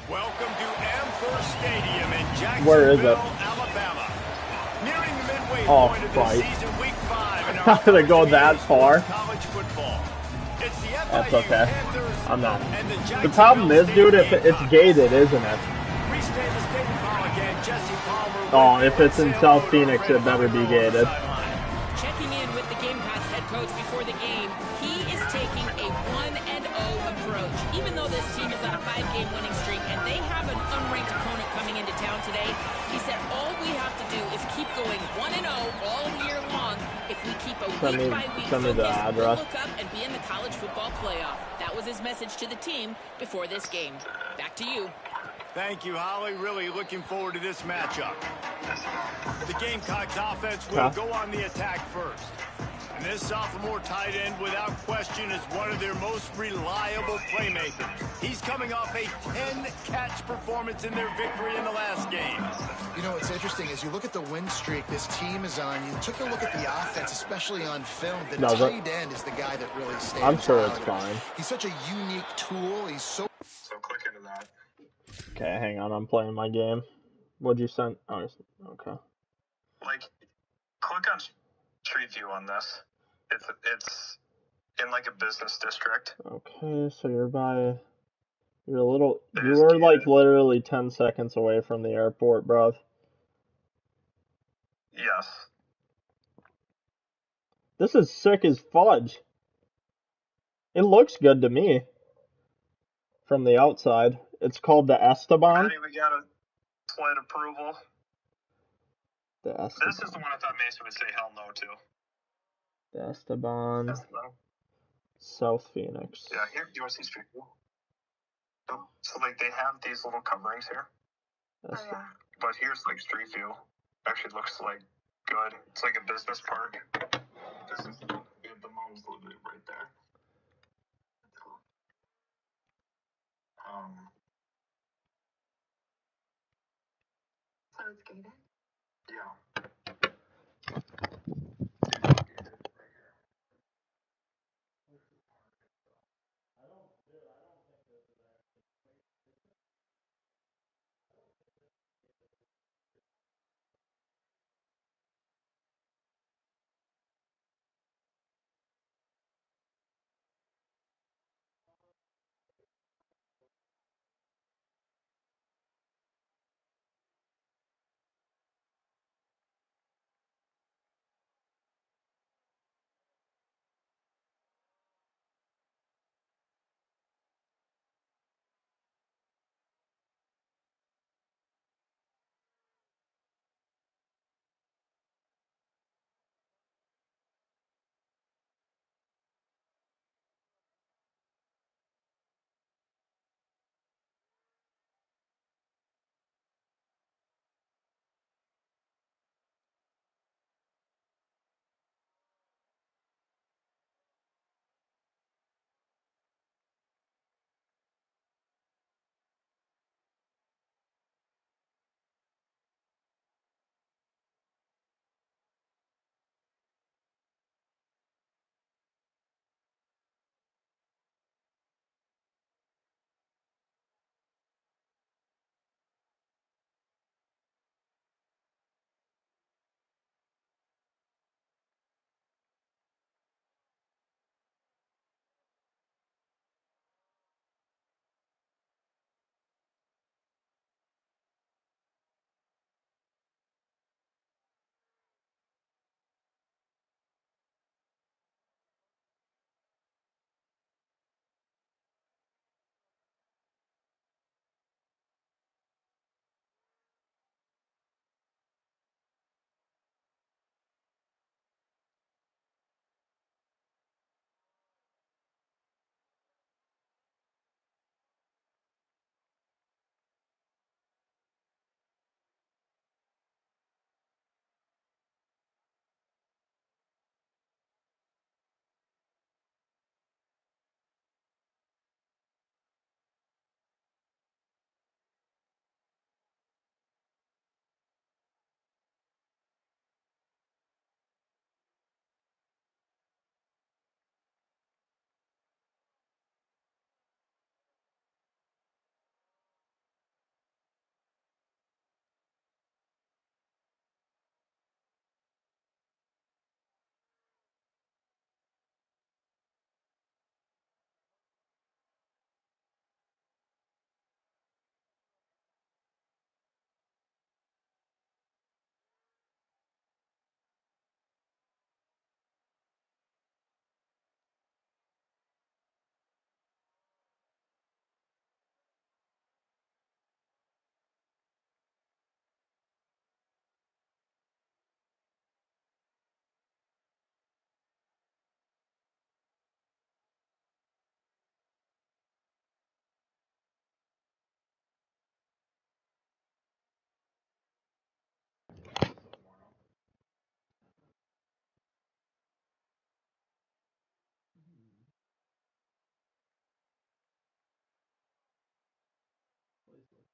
Welcome to Amherst Stadium in Where is it? Jacksonville, Alabama. Nearing the midway Oh, point of the Christ. season, week 5 in our How did it go that far? college football. It's the That's FIU okay. Panthers I'm not. and the The Jacksonville problem is, dude, if State it's Gamecocks. gated, isn't it? Restate the State Call again. Jesse Palmer. Oh, if it's in South Phoenix, it better be gated. Checking in with the Gamecocks head coach before the game, he is taking a 1-0 approach. Even though this team is on a 5-game winning streak and they have an unranked opponent coming into town today, he said all we have to do is keep going 1-0 all year long. If we keep a week-by-week focus, we'll look up and be in the college football playoff. That was his message to the team before this game. Back to you. Thank you, Holly. Really looking forward to this matchup. The Gamecocks offense will go on the attack first. And this sophomore tight end, without question, is one of their most reliable playmakers. He's coming off a 10-catch performance in their victory in the last game. You know, what's interesting is you look at the win streak this team is on. You took a look at the offense, especially on film. The tight end is the guy that really stands out. I'm sure it's fine. He's such a unique tool. He's so click into that. Okay, hang on. I'm playing my game. What'd you send? Oh, okay. Like, click on Street View on this. It's in like a business district. Okay, so you're like literally 10 seconds away from the airport, bruv. Yes. This is sick as fudge. It looks good to me. From the outside. It's called the Esteban. Ready, we got a flight approval. The Esteban. This is the one I thought Mason would say hell no to. The Esteban. South Phoenix. Yeah, here, do you want to see Street View? So, like, they have these little coverings here. But here's, like, Street View. Actually looks, like, good. It's like a business park. This is the mom's literally right there. So it's gated? Yeah.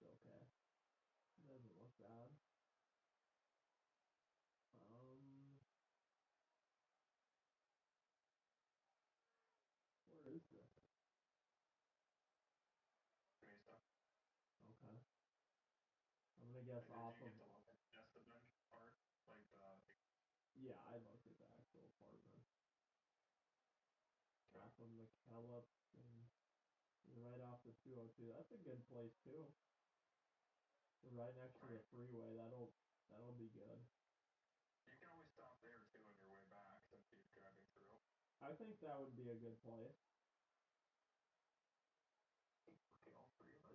okay. It doesn't look bad. Where is this? Okay. I'm gonna guess off of. Yeah, I looked at the actual apartment. Off of McKellop and right off the 202. That's a good place too. Right next to the freeway. That'll be good. You can always stop there too on your way back since you're driving through. I think that would be a good place.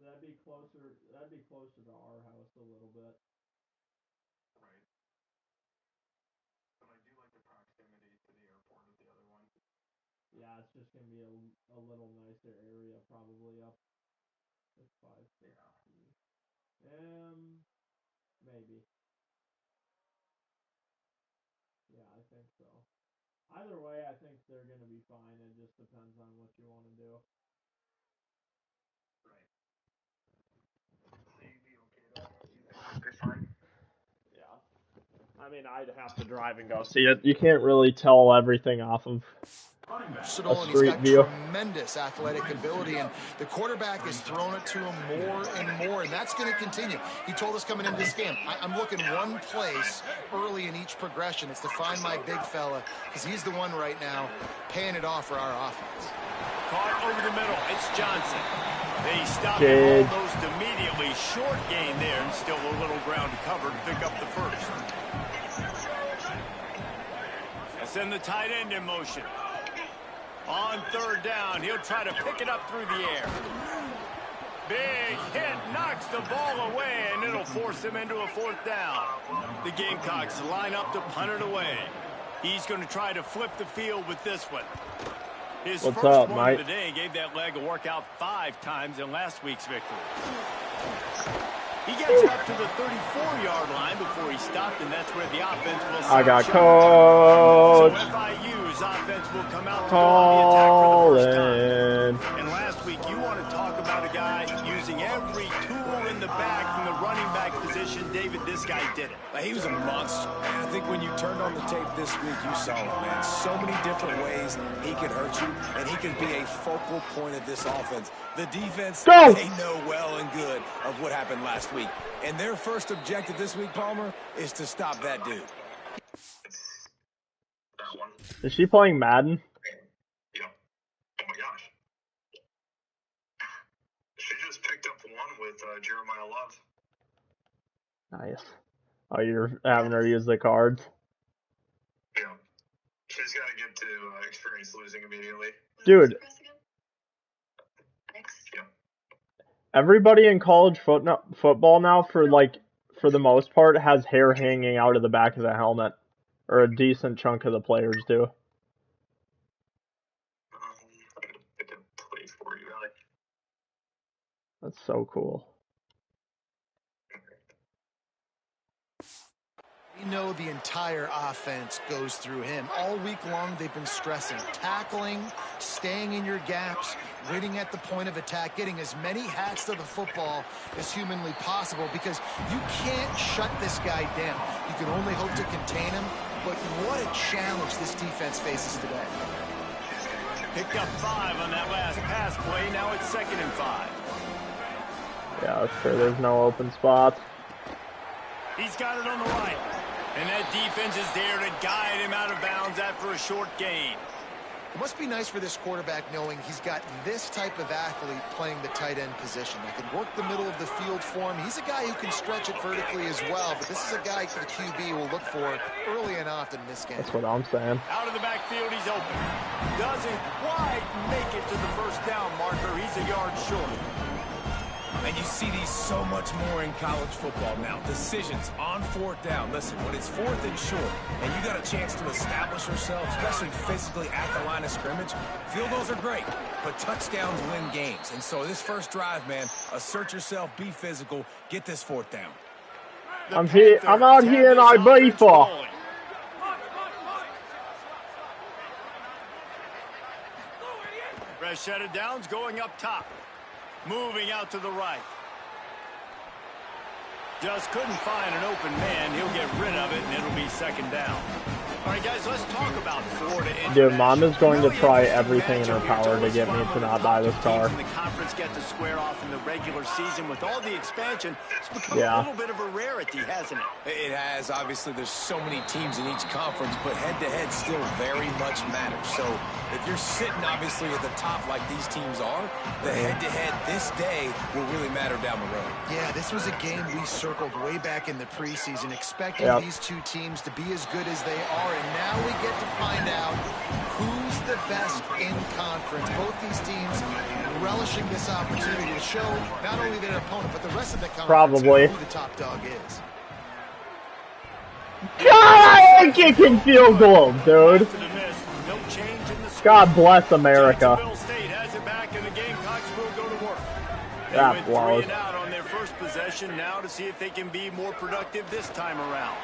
That'd be closer to our house a little bit. Right. But I do like the proximity to the airport with the other one. Yeah, it's just gonna be a little nicer area probably up at 550. Maybe. Yeah, I think so. Either way, I think they're gonna be fine. It just depends on what you want to do. Right. So you'd be okay though? You think they're fine? Yeah. I mean, I'd have to drive and go see it. You can't really tell everything off of a street view. Tremendous athletic ability, and the quarterback is throwing it to him more and more, and that's going to continue. He told us coming into this game, I'm looking one place early in each progression. It's to find my big fella, because he's the one right now paying it off for our offense. Caught over the middle. It's Johnson. They stopped him almost immediately. Short gain there, and still a little ground to cover to pick up the first. And send the tight end in motion. On third down, he'll try to pick it up through the air. Big hit, knocks the ball away, and it'll force him into a fourth down. The Gamecocks line up to punt it away. He's going to try to flip the field with this one. His What's first up, one Mike? of the day gave that leg a workout 5 times in last week's victory. He gets up to the 34-yard line before he stopped, and that's where the offense will start. I got coach. So FIU's offense will come out to go on the attack for the first time. And last week, you want to talk about a guy using every tool in the bag from the running back position. David, this guy did it. He was a monster. And I think when you turned on the tape this week, you saw it, man. So many different ways he could hurt you, and he could be a focal point of this offense. The defense, they know well and good of what happened last week. And their first objective this week, Palmer, is to stop that dude. That one. Is she playing Madden? Yep. Oh my gosh. She just picked up one with Jeremiah Love. Nice. Oh, you're having her use the cards? Yeah. She's got to get to experience losing immediately. Dude. Yeah. Everybody in college football now, for the most part, has hair hanging out of the back of the helmet. Or a decent chunk of the players do. I can play for you, Alec. That's so cool. We know the entire offense goes through him. All week long, they've been stressing tackling, staying in your gaps, waiting at the point of attack, getting as many hats to the football as humanly possible, because you can't shut this guy down. You can only hope to contain him, but what a challenge this defense faces today. Picked up 5 on that last pass play. Now it's 2nd and 5. Yeah, that's true. There's no open spots. He's got it on the right. And that defense is there to guide him out of bounds after a short gain. It must be nice for this quarterback knowing he's got this type of athlete playing the tight end position that can work the middle of the field for him. He's a guy who can stretch it vertically as well, but this is a guy the QB will look for early and often in this game. That's what I'm saying. Out of the backfield, he's open. Doesn't quite make it to the first down marker. He's a yard short. And you see these so much more in college football now. Decisions on 4th down. Listen, when it's 4th and short, and you got a chance to establish yourself, especially physically at the line of scrimmage, field goals are great, but touchdowns win games. And so this first drive, man, assert yourself, be physical, get this 4th down. I'm out here in Ibiza. Fresh set of downs going up top. Moving out to the right. Just couldn't find an open man. He'll get rid of it, and it'll be second down. All right, guys, let's talk about Florida. Dude, Mom is going to try everything in her power to get me to not buy this car. The conference get to square off in the regular season with all the expansion. It's become a little bit of a rarity, hasn't it? It has. Obviously, there's so many teams in each conference, but head-to-head still very much matters. So if you're sitting, obviously, at the top like these teams are, the head-to-head this day will really matter down the road. Yeah, this was a game we circled way back in the preseason, expecting these two teams to be as good as they are. And now we get to find out who's the best in conference. Both these teams relishing this opportunity to show not only their opponent, but the rest of the conference who the top dog is. God, kicking field goal, dude. God bless America. That blows. Out on their first possession now to see if they can be more productive this time around.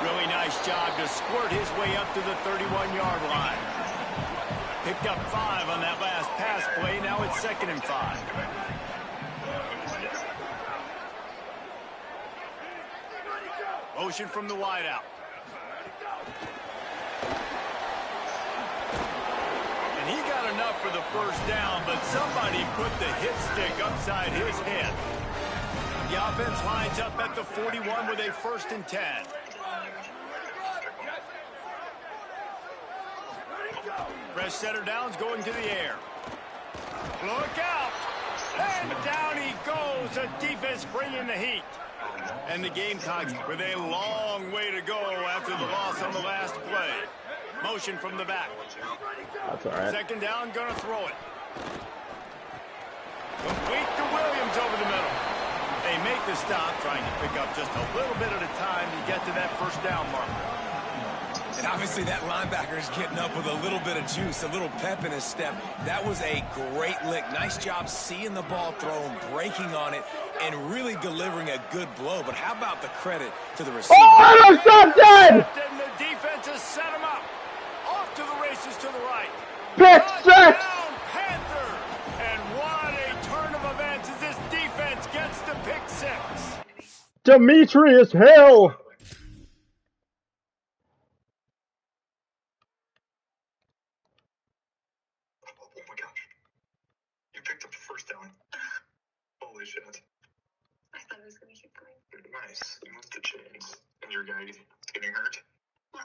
Really nice job to squirt his way up to the 31-yard line. Picked up 5 on that last pass play. Now it's 2nd and 5. Motion from the wideout. And he got enough for the first down, but somebody put the hit stick upside his head. The offense lines up at the 41 with a 1st and 10. Fresh center downs going to the air. Look out! And down he goes. The defense bringing the heat. And the Gamecocks with a long way to go after the loss on the last play. Motion from the back. That's all right. 2nd down, gonna throw it. Complete to Williams over the middle. They make the stop, trying to pick up just a little bit at a time to get to that 1st down marker. And obviously that linebacker is getting up with a little bit of juice, a little pep in his step. That was a great lick. Nice job seeing the ball thrown, breaking on it, and really delivering a good blow. But how about the credit to the receiver? Oh, intercepted! And the defense has set him up. Off to the races to the right. Pick 6! Panther! And what a turn of events as this defense gets to pick 6. Demetrius Hill! Picked up the 1st down. Holy shit. I thought I was going to keep going. Nice. You moved the chains. And your guy getting hurt? No.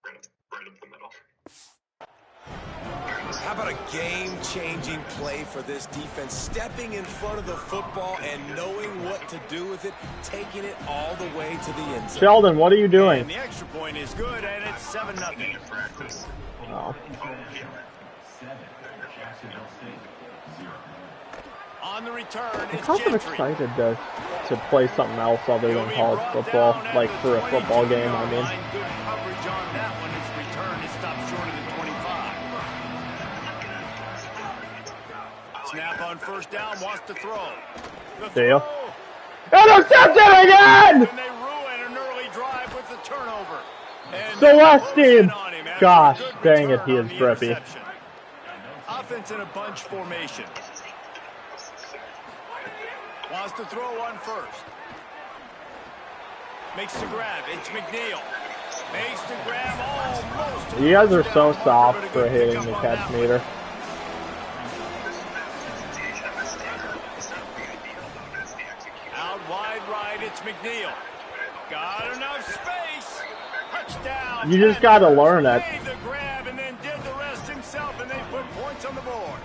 Right up the middle. How about a game-changing play for this defense? Stepping in front of the football and knowing what to do with it, taking it all the way to the end zone. Sheldon, what are you doing? And the extra point is good, and it's 7-0. Oh. On the return, I'm it's kind of Gentry. excited to play something else other than college football, like for a football game, I mean. Good coverage on that one. His return is stopped short of the 25. Snap on 1st down, wants to throw. See ya. Intercepted again! And they ruin an early drive with the turnover. Celestine! Gosh, dang it, he is drippy. Offense in a bunch formation. Wants to throw on 1st. Makes the grab. It's McNeil. Makes the grab almost. You guys are so soft for hitting the catch meter. Out wide right, it's McNeil. Got enough space. Touchdown. You just got to learn it. Made the grab and then did the rest himself, and they put points on the board.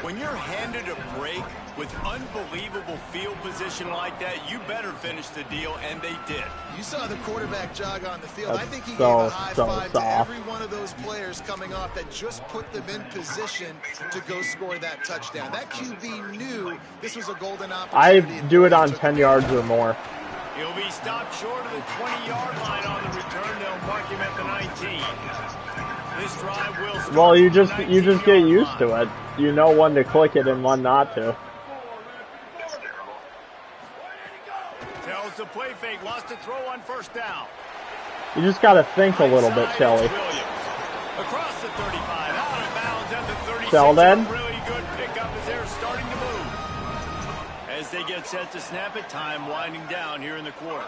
When you're handed a break with unbelievable field position like that, you better finish the deal, and they did. You saw the quarterback jog on the field. That's I think he so, gave a high five to soft. every one of those players coming off that just put them in position to go score that touchdown. That QB knew this was a golden I opportunity. do it on 10 yards or more. He'll be stopped short of the 20-yard line on the return. They'll mark him at the 19. This drive will start. Well, you just get used to it. You know when to click it and when not to. Tells the play fake, wants to throw on 1st down. You just got to think a little bit, Kelly. Across the 35, out of bounds at the 36. Sheldon. Really good pickup as they're starting to move. As they get set to snap it, time winding down here in the quarter.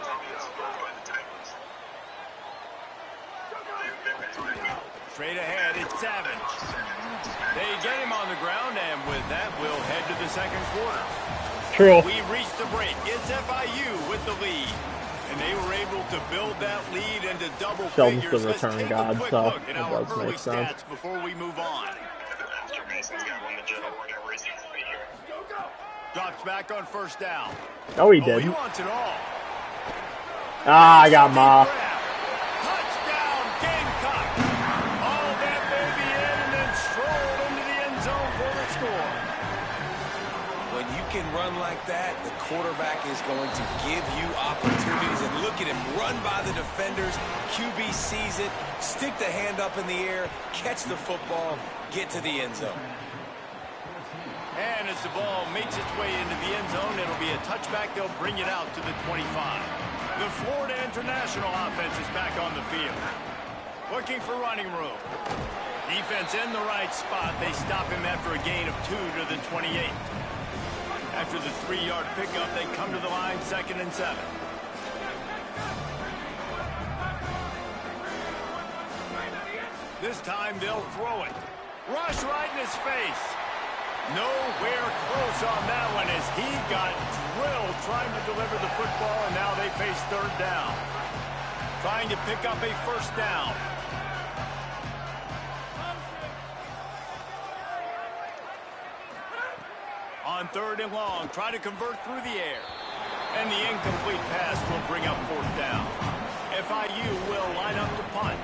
Straight ahead, it's Savage. They get him on the ground, and with that, we'll head to the second quarter. True. We've reached the break. It's FIU with the lead. And they were able to build that lead into double Sheldon's figures. the Let's return take god, a quick so look at it our does early make sense. stats before we move on. Drops back on first down. No, he Oh, didn't. he wants it all. Ah, I got Ma. Touchdown, Gamecock. All that baby in and then strolled into the end zone for the score. When you can run like that, the quarterback is going to give you opportunities. And look at him run by the defenders. QB sees it, stick the hand up in the air, catch the football, get to the end zone. And as the ball makes its way into the end zone, it'll be a touchback. They'll bring it out to the 25. The Florida International offense is back on the field. Looking for running room. Defense in the right spot. They stop him after a gain of 2 to the 28. After the 3-yard pickup, they come to the line, 2nd and 7. This time they'll throw it. Rush right in his face. Nowhere close on that one as he got drilled trying to deliver the football, and now they face 3rd down. Trying to pick up a 1st down. On 3rd and long, try to convert through the air. And the incomplete pass will bring up 4th down. FIU will line up to punt.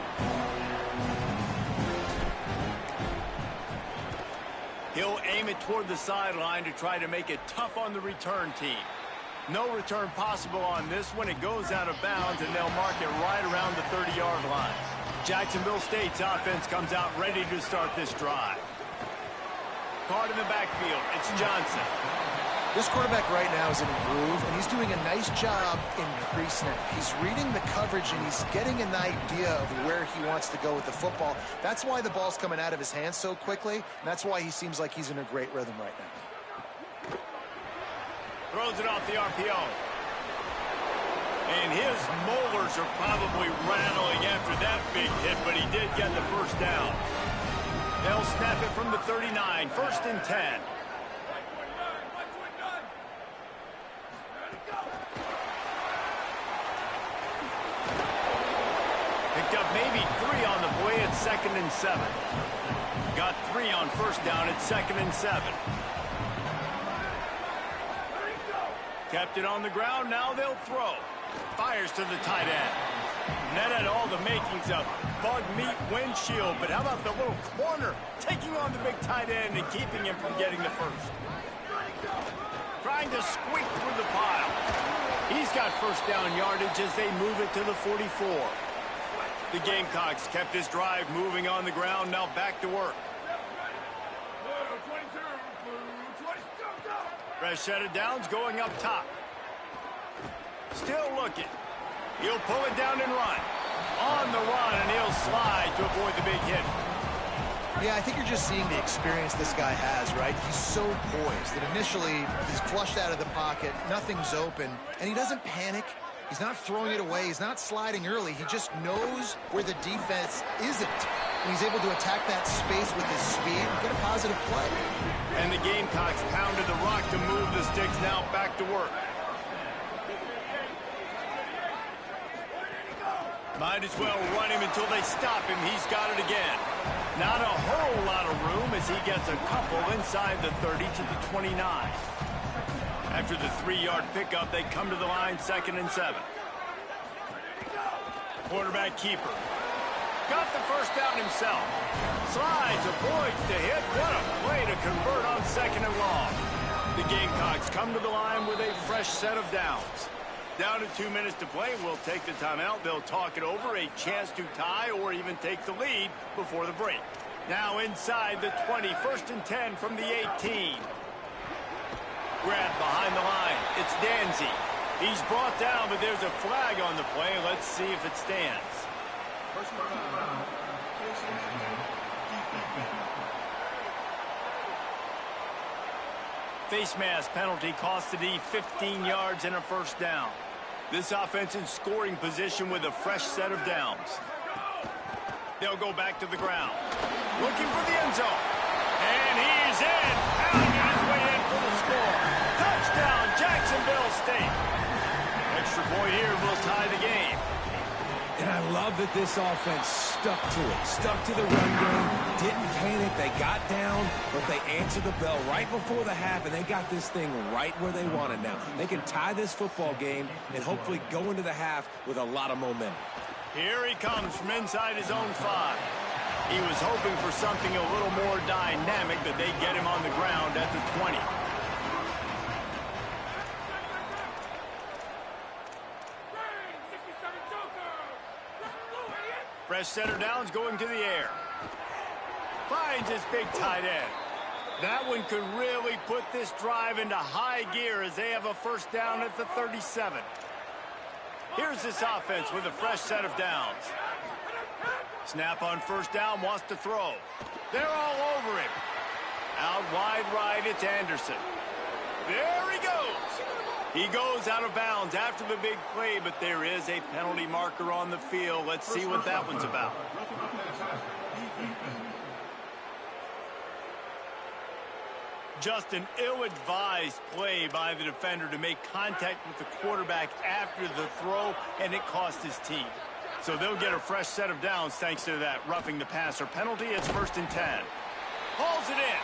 He'll aim it toward the sideline to try to make it tough on the return team. No return possible on this one. It goes out of bounds, and they'll mark it right around the 30-yard line. Jacksonville State's offense comes out ready to start this drive. Card in the backfield. It's Johnson. This quarterback right now is in a groove, and he's doing a nice job in pre-snap. He's reading the coverage, and he's getting an idea of where he wants to go with the football. That's why the ball's coming out of his hands so quickly, and that's why he seems like he's in a great rhythm right now. Throws it off the RPO. And his molars are probably rattling after that big hit, but he did get the 1st down. They'll snap it from the 39, 1st and 10. Picked up maybe 3 on the play at 2nd and 7. Got 3 on 1st down at 2nd and 7. Kept it on the ground, now they'll throw. Fires to the tight end. And that had all the makings of bug meat windshield, but how about the little corner taking on the big tight end and keeping him from getting the 1st? Trying to squeak through the pile. He's got 1st down yardage as they move it to the 44. The Gamecocks kept this drive moving on the ground, now back to work. Fresh set of downs going up top. Still looking. He'll pull it down and run. On the run, and he'll slide to avoid the big hit. Yeah, I think you're just seeing the experience this guy has, right? He's so poised that initially he's flushed out of the pocket, nothing's open, and he doesn't panic. He's not throwing it away. He's not sliding early. He just knows where the defense isn't. And he's able to attack that space with his speed and get a positive play. And the Gamecocks pounded the rock to move the sticks, now back to work. Might as well run him until they stop him. He's got it again. Not a whole lot of room as he gets a couple inside the 30 to the 29. After the 3-yard pickup, they come to the line, 2nd and 7. Quarterback keeper. Got the 1st down himself. Slides, avoids the hit. What a play to convert on 2nd and long. The Gamecocks come to the line with a fresh set of downs. Down to 2 minutes to play. We'll take the timeout. They'll talk it over. A chance to tie or even take the lead before the break. Now inside the 20. 1st and 10 from the 18. Grab behind the line. It's Danzy. He's brought down, but there's a flag on the play. Let's see if it stands. Face mask penalty cost the D 15 yards and a first down. This offense in scoring position with a fresh set of downs. They'll go back to the ground. Looking for the end zone. And he's in. Pounding his way in for the score. Touchdown, Jacksonville State. Extra point here will tie the game. And I love that this offense stuck to it. Stuck to the run game. Didn't panic. They got down, but they answered the bell right before the half, and they got this thing right where they want it now. They can tie this football game and hopefully go into the half with a lot of momentum. Here he comes from inside his own 5. He was hoping for something a little more dynamic, but they get him on the ground at the 20. Fresh center downs going to the air. Finds his big tight end. That one could really put this drive into high gear as they have a first down at the 37. Here's this offense with a fresh set of downs. Snap on first down, wants to throw. They're all over him. Out wide right, it's Anderson. There he goes. He goes out of bounds after the big play, but there is a penalty marker on the field. Let's see what that one's about. Just an ill-advised play by the defender to make contact with the quarterback after the throw, and it cost his team. So they'll get a fresh set of downs thanks to that roughing the passer penalty. It's 1st and 10. Hauls it in.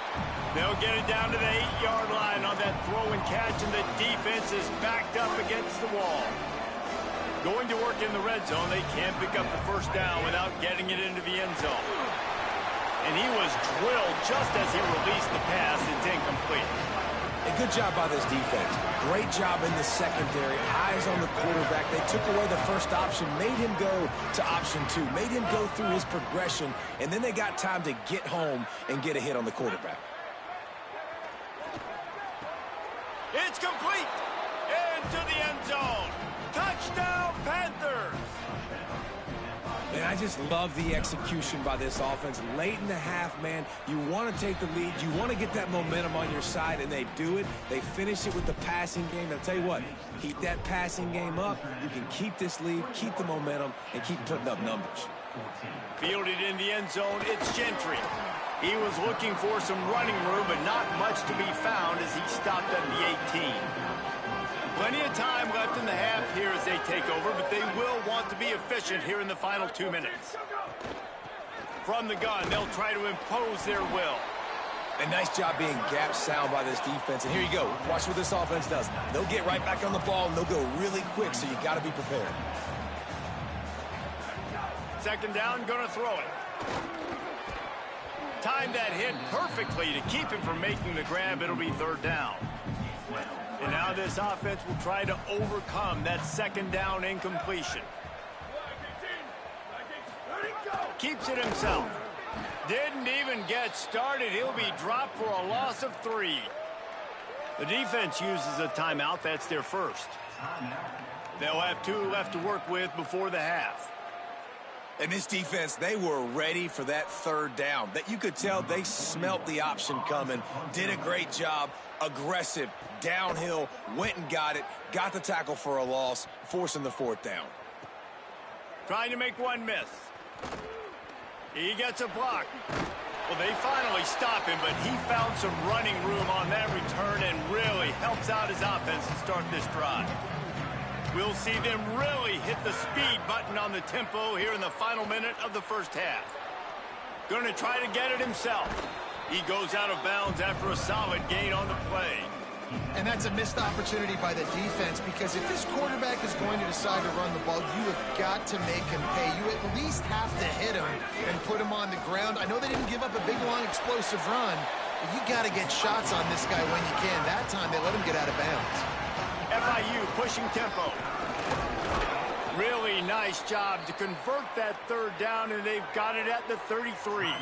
They'll get it down to the 8-yard line on that throw and catch, and the defense is backed up against the wall. Going to work in the red zone, they can't pick up the first down without getting it into the end zone. And he was drilled just as he released the pass. It's incomplete. A good job by this defense. Great job in the secondary. Eyes on the quarterback. They took away the first option, made him go to option 2, made him go through his progression, and then they got time to get home and get a hit on the quarterback. It's complete. Into the end zone. Touchdown, Panthers. And I just love the execution by this offense. Late in the half, man, you want to take the lead. You want to get that momentum on your side, and they do it. They finish it with the passing game. I'll tell you what, keep that passing game up. You can keep this lead, keep the momentum, and keep putting up numbers. Fielded in the end zone, it's Gentry. He was looking for some running room, but not much to be found as he stopped at the 18. Plenty of time left in the half here as they take over, but they will want to be efficient here in the final 2 minutes. From the gun, they'll try to impose their will. A nice job being gap sound by this defense. And here you go. Watch what this offense does. They'll get right back on the ball, and they'll go really quick, so you got to be prepared. Second down, going to throw it. Timed that hit perfectly to keep him from making the grab. It'll be 3rd down. And now this offense will try to overcome that second down incompletion. Keeps it himself. Didn't even get started. He'll be dropped for a loss of 3. The defense uses a timeout. That's their first. They'll have 2 left to work with before the half. And this defense, they were ready for that 3rd down. That you could tell they smelt the option coming, did a great job, aggressive, downhill, went and got it, got the tackle for a loss, forcing the 4th down. Trying to make one miss. He gets a block. Well, they finally stop him, but he found some running room on that return and really helps out his offense to start this drive. We'll see them really hit the speed button on the tempo here in the final minute of the first half. Going to try to get it himself. He goes out of bounds after a solid gain on the play. And that's a missed opportunity by the defense, because if this quarterback is going to decide to run the ball, you have got to make him pay. You at least have to hit him and put him on the ground. I know they didn't give up a big, long, explosive run, but you got to get shots on this guy when you can. That time, they let him get out of bounds. FIU pushing tempo. Really nice job to convert that 3rd down, and they've got it at the 33.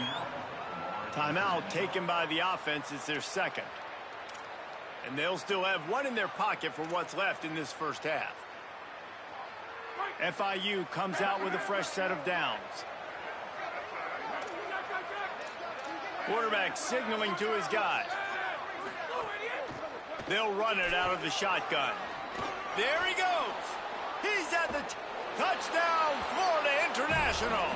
Timeout taken by the offense. It's their second. And they'll still have 1 in their pocket for what's left in this first half. FIU comes out with a fresh set of downs. Quarterback signaling to his guys. They'll run it out of the shotgun. There he goes. He's at the touchdown, Florida International.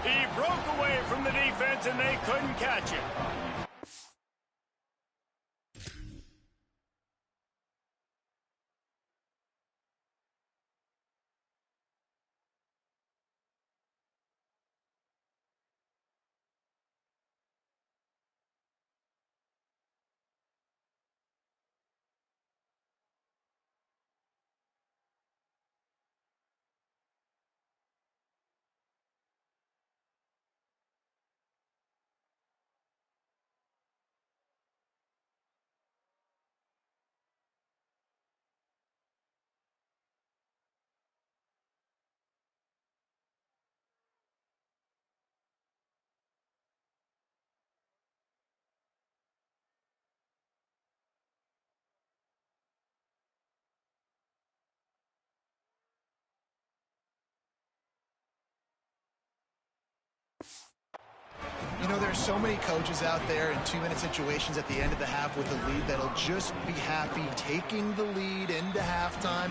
He broke away from the defense and they couldn't catch him. You know, there's so many coaches out there in 2-minute situations at the end of the half with a lead that'll just be happy taking the lead into halftime.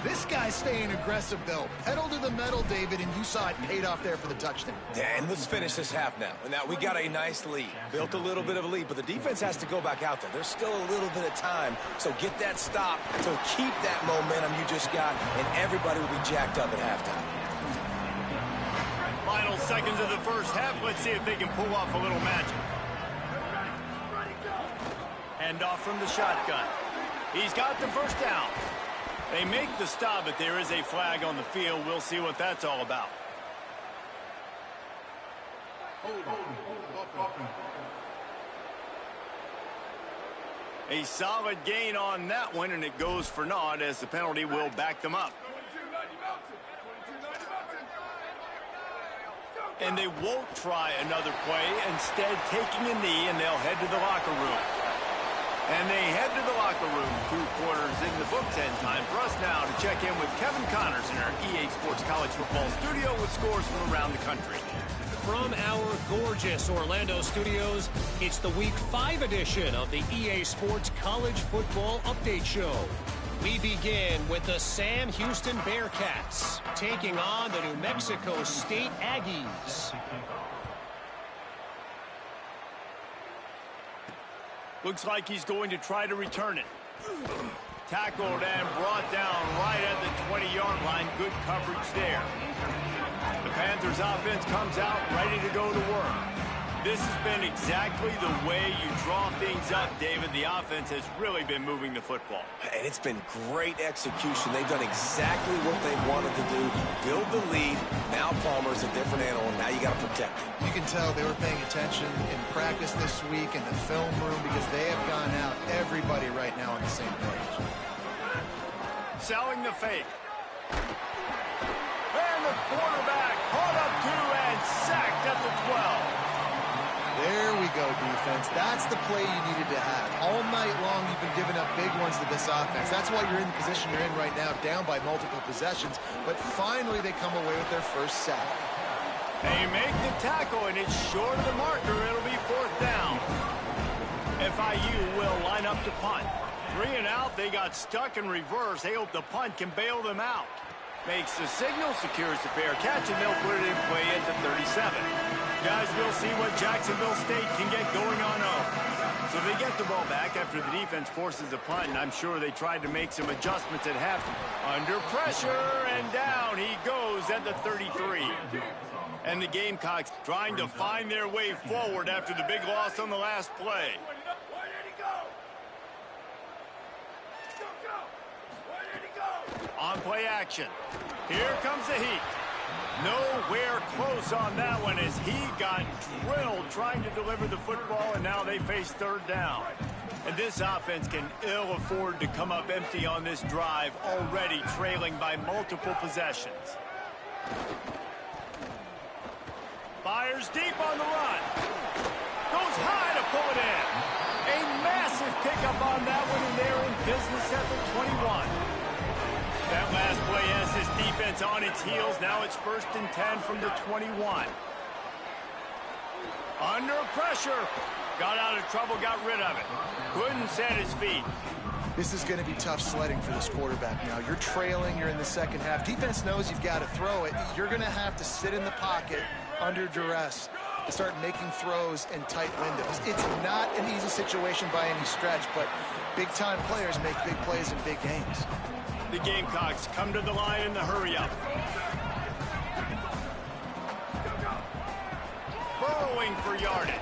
This guy's staying aggressive, though. Pedal to the metal, David, and you saw it paid off there for the touchdown. And let's finish this half now. Now, we got a nice lead. Built a little bit of a lead, but the defense has to go back out there. There's still a little bit of time, so get that stop. So keep that momentum you just got, and everybody will be jacked up at halftime. Final seconds of the first half. Let's see if they can pull off a little magic. Hand off from the shotgun. He's got the first down. They make the stop, but there is a flag on the field. We'll see what that's all about. A solid gain on that one, and it goes for naught as the penalty will back them up. And they won't try another play, instead taking a knee, and they'll head to the locker room. And they head to the locker room, 2 quarters in the books, and time for us now to check in with Kevin Connors in our EA Sports College Football studio with scores from around the country. From our gorgeous Orlando studios, it's the Week 5 edition of the EA Sports College Football Update Show. We begin with the Sam Houston Bearcats taking on the New Mexico State Aggies. Looks like he's going to try to return it. Tackled and brought down right at the 20-yard line. Good coverage there. The Panthers offense comes out ready to go to work. This has been exactly the way you draw things up, David. The offense has really been moving the football. And it's been great execution. They've done exactly what they wanted to do. Build the lead. Now Palmer's a different animal. Now you got to protect him. You can tell they were paying attention in practice this week in the film room because they have gone out, everybody right now on the same page. Selling the fake. And the quarterback caught up to and sacked at the 12. There we go, defense. That's the play you needed to have. All night long, you've been giving up big ones to this offense. That's why you're in the position you're in right now, down by multiple possessions. But finally, they come away with their first sack. They make the tackle, and it's short of the marker. It'll be 4th down. FIU will line up to punt. 3 and out. They got stuck in reverse. They hope the punt can bail them out. Makes the signal, secures the fair catch, and they'll put it in play at the 37. Guys, we'll see what Jacksonville State can get going on over. So they get the ball back after the defense forces a punt, and I'm sure they tried to make some adjustments at halftime. Under pressure, and down he goes at the 33. And the Gamecocks trying to find their way forward after the big loss on the last play. On play action. Here comes the heat. Nowhere close on that one as he got drilled trying to deliver the football, and now they face 3rd down. And this offense can ill afford to come up empty on this drive, already trailing by multiple possessions. Fires deep on the run. Goes high to pull it in. A massive pickup on that one, and they're in business at the 21. That last play has this defense on its heels. Now it's 1st and 10 from the 21. Under pressure. Got out of trouble, got rid of it. Couldn't set his feet. This is going to be tough sledding for this quarterback now. You're trailing, you're in the second half. Defense knows you've got to throw it. You're going to have to sit in the pocket under duress and start making throws in tight windows. It's not an easy situation by any stretch, but big-time players make big plays in big games. The Gamecocks come to the line in the hurry-up. Burrowing for yardage.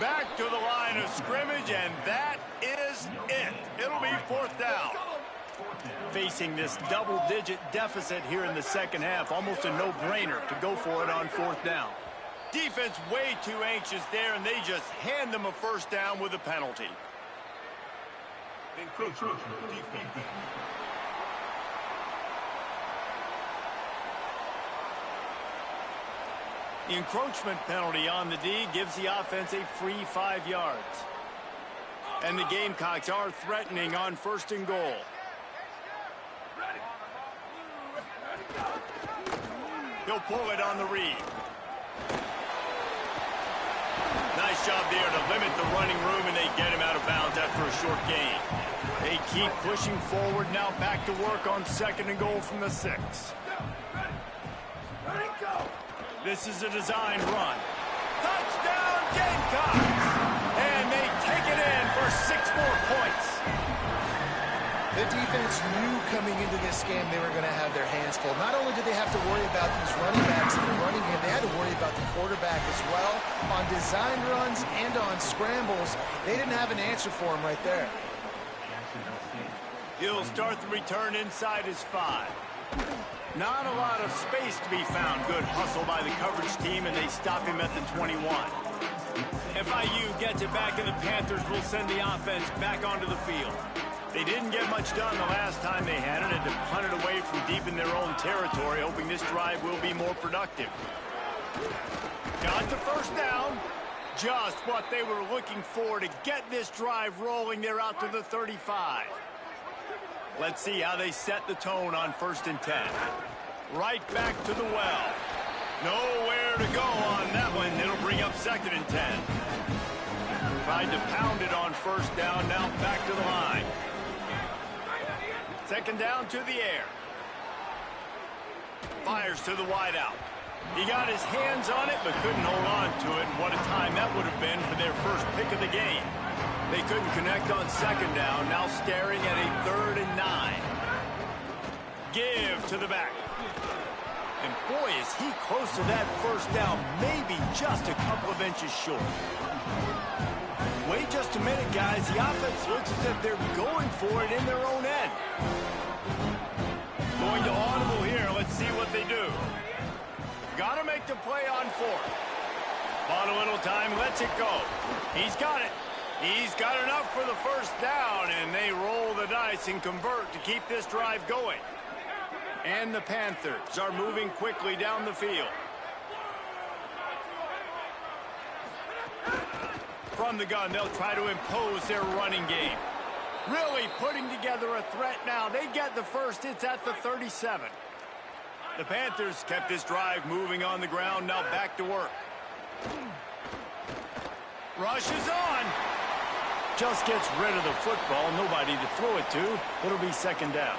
Back to the line of scrimmage, and that is it. It'll be 4th down. Facing this double-digit deficit here in the second half, almost a no-brainer to go for it on 4th down. Defense way too anxious there, and they just hand them a 1st down with a penalty. The encroachment penalty on the D gives the offense a free 5 yards. And the Gamecocks are threatening on 1st and goal. He'll pull it on the read. Nice job there to limit the running room, and they get him out of bounds after a short gain. They keep pushing forward, now back to work on 2nd and goal from the 6. This is a designed run. Touchdown, Gamecocks! And they take it in for 6 more points. The defense knew coming into this game they were going to have their hands full. Not only did they have to worry about these running backs in the running game, they had to worry about the quarterback as well. On designed runs and on scrambles, they didn't have an answer for him right there. He'll start the return inside his 5. Not a lot of space to be found. Good hustle by the coverage team, and they stop him at the 21. FIU gets it back, and the Panthers will send the offense back onto the field. They didn't get much done the last time they had it, and to punt it away from deep in their own territory, hoping this drive will be more productive. Got the 1st down. Just what they were looking for to get this drive rolling. They're out to the 35. Let's see how they set the tone on 1st and 10. Right back to the well. Nowhere to go on that one. It'll bring up 2nd and 10. Tried to pound it on 1st down, now back to the line. 2nd down to the air. Fires to the wideout. He got his hands on it, but couldn't hold on to it. And what a time that would have been for their first pick of the game. They couldn't connect on 2nd down, now staring at a 3rd and 9. Give to the back. And boy, is he close to that 1st down, maybe just a couple of inches short. Wait just a minute, guys. The offense looks as if they're going for it in their own end. Going to audible here. Let's see what they do. Got to make the play on 4th. Bought a little time, lets it go. He's got it. He's got enough for the 1st down, and they roll the dice and convert to keep this drive going. And the Panthers are moving quickly down the field. From the gun, they'll try to impose their running game. Really putting together a threat now. They get the 1st. It's at the 37. The Panthers kept this drive moving on the ground. Now back to work. Rush is on. Just gets rid of the football. Nobody to throw it to. It'll be 2nd down.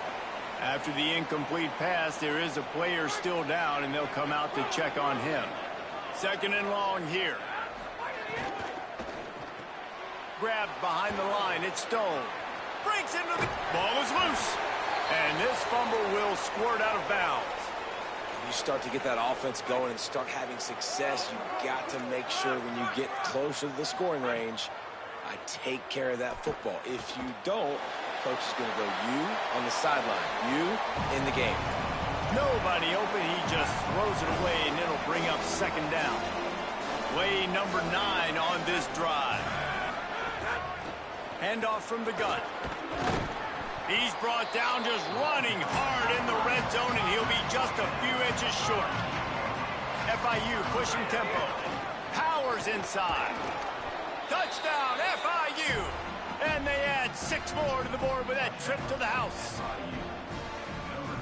After the incomplete pass, there is a player still down, and they'll come out to check on him. 2nd and long here. Grabbed behind the line. It's Stone. Breaks into the... Ball is loose. And this fumble will squirt out of bounds. When you start to get that offense going and start having success, you've got to make sure when you get closer to the scoring range, I take care of that football. If you don't, coach is going to go you on the sideline, you in the game. Nobody open. He just throws it away, and it'll bring up 2nd down. Play number 9 on this drive. Handoff from the gun. He's brought down, just running hard in the red zone, and he'll be just a few inches short. FIU pushing tempo. Powers inside. Touchdown, FIU! And they add 6 more to the board with that trip to the house.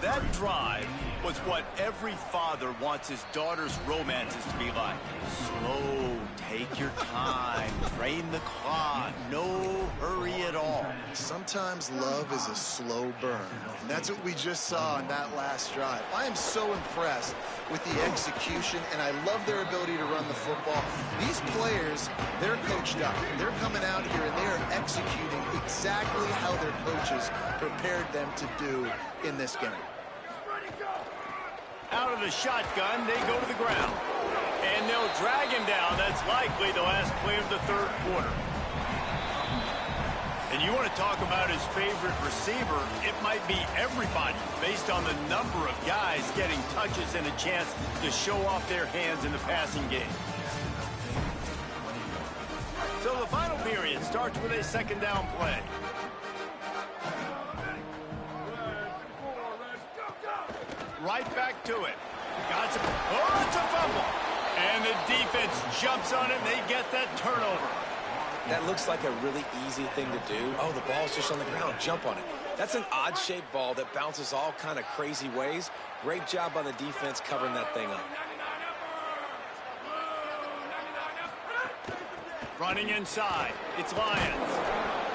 That That drive was what every father wants his daughter's romances to be like. Slow, take your time, drain the clock, no hurry at all. Sometimes love is a slow burn, and that's what we just saw on that last drive. I am so impressed with the execution, and I love their ability to run the football. These players, they're coached up. They're coming out here, and they are executing exactly how their coaches prepared them to do in this game. Out of the shotgun, they go to the ground. And they'll drag him down. That's likely the last play of the third quarter. And you want to talk about his favorite receiver, it might be everybody based on the number of guys getting touches and a chance to show off their hands in the passing game. So the final period starts with a second down play. Right back to it. Got some. Oh, it's a fumble. And the defense jumps on it, and they get that turnover. That looks like a really easy thing to do. Oh, the ball's just on the ground. Jump on it. That's an odd-shaped ball that bounces all kind of crazy ways. Great job on the defense covering that thing up. Running inside. It's Lions.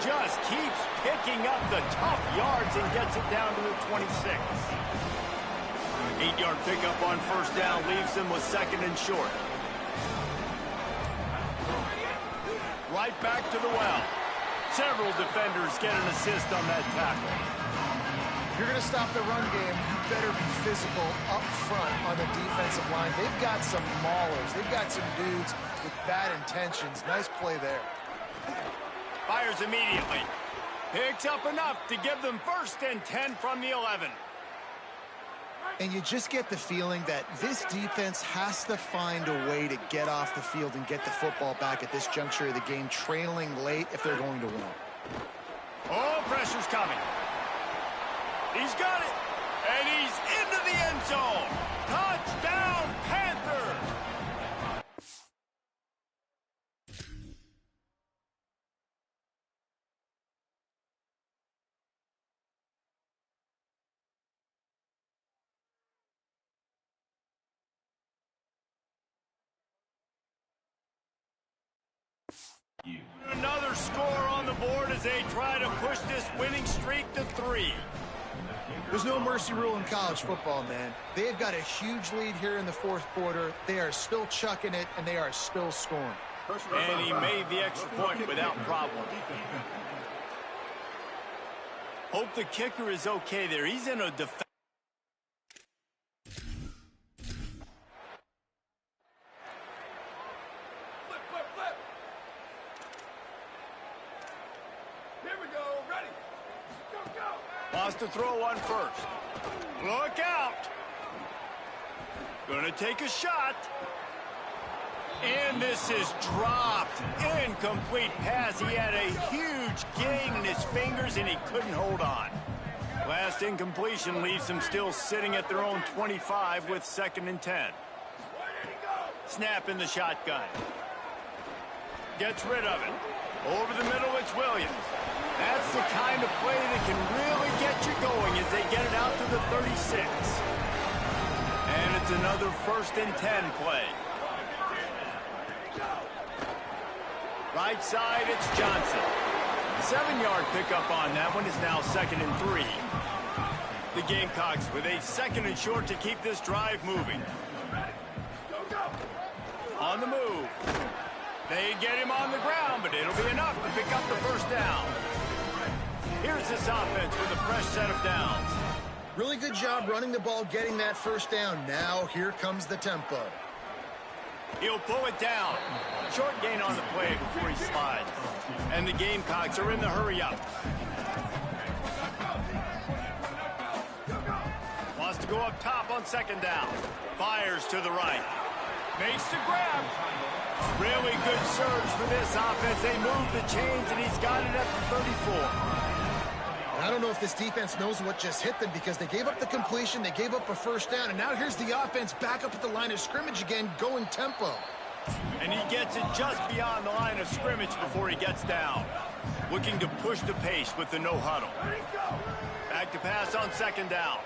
Just keeps picking up the tough yards and gets it down to the 26. 8-yard pickup on first down leaves them with second and short. Right back to the well. Several defenders get an assist on that tackle. If you're going to stop the run game, you better be physical up front on the defensive line. They've got some maulers. They've got some dudes with bad intentions. Nice play there. Fires immediately. Picks up enough to give them first and 10 from the 11. And you just get the feeling that this defense has to find a way to get off the field and get the football back at this juncture of the game, trailing late if they're going to win. Oh, pressure's coming. He's got it. And he's into the end zone. Touchdown, Panthers! Another score on the board as they try to push this winning streak to 3. There's no mercy rule in college football, man. They've got a huge lead here in the fourth quarter. They are still chucking it, and they are still scoring. And he made the extra point without problem. Hope the kicker is okay there. He's in a defense. Wants to throw one first. Look out. Gonna take a shot. And this is dropped. Incomplete pass. He had a huge gain in his fingers and he couldn't hold on. Last incompletion leaves them still sitting at their own 25 with second and 10. Snap in the shotgun. Gets rid of it. Over the middle, it's Williams. That's the kind of play that can really get you going as they get it out to the 36. And it's another first and 10 play. Right side, it's Johnson. 7-yard pickup on that one is now second and 3. The Gamecocks with a second and short to keep this drive moving. On the move. They get him on the ground, but it'll be enough to pick up the first down. Here's this offense with a fresh set of downs. Really good job running the ball, getting that first down. Now here comes the tempo. He'll pull it down. Short gain on the play before he slides. And the Gamecocks are in the hurry-up. Wants to go up top on second down. Fires to the right. Makes the grab. Really good surge for this offense. They move the chains, and he's got it at the 34. I don't know if this defense knows what just hit them because they gave up the completion, they gave up a first down, and now here's the offense back up at the line of scrimmage again, going tempo. And he gets it just beyond the line of scrimmage before he gets down. Looking to push the pace with the no huddle. Back to pass on second down.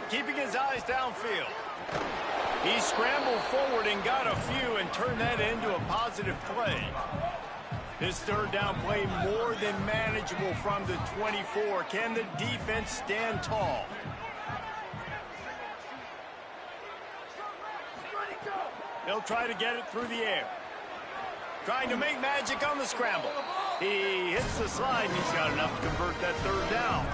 keeping his eyes downfield. He scrambled forward and got a few and turned that into a positive play. This third down play more than manageable from the 24. Can the defense stand tall? They'll try to get it through the air. Trying to make magic on the scramble. He hits the slide, and he's got enough to convert that third down.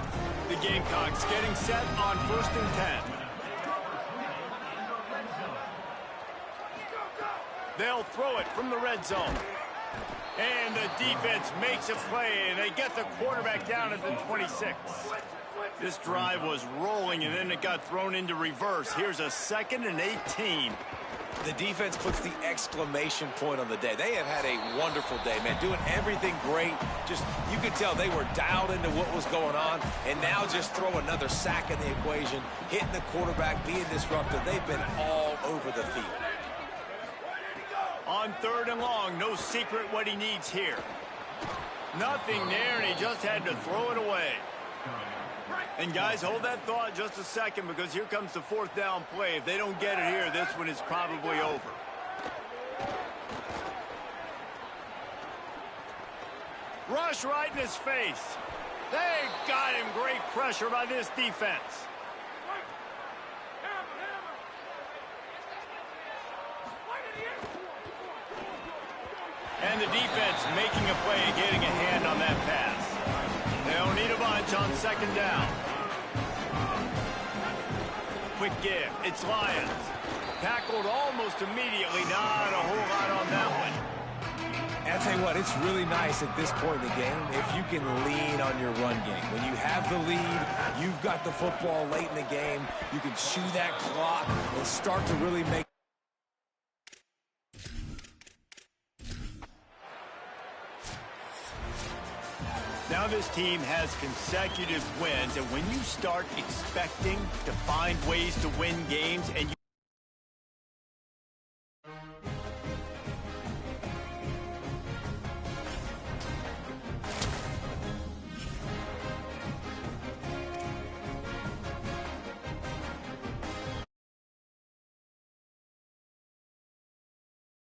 The Gamecocks getting set on 1st and 10. They'll throw it from the red zone. And the defense makes a play, and they get the quarterback down at the 26. This drive was rolling, and then it got thrown into reverse. Here's a 2nd and 18. The defense puts the exclamation point on the day. They have had a wonderful day, man, doing everything great. Just, you could tell they were dialed into what was going on, and now just throw another sack in the equation, hitting the quarterback, being disruptive. They've been all over the field. On 3rd and long, no secret what he needs here. Nothing there, and he just had to throw it away. And guys, hold that thought just a second, because here comes the 4th down play. If they don't get it here, this one is probably over. Rush right in his face. They got him. Great pressure by this defense. And the defense making a play and getting a hand on that pass. They don't need a bunch on 2nd down. Quick give. It's Lions. Tackled almost immediately. Not a whole lot on that one. And I'll tell you what, it's really nice at this point in the game if you can lean on your run game. When you have the lead, you've got the football late in the game, you can chew that clock and start to really make. Now this team has consecutive wins, and when you start expecting to find ways to win games and you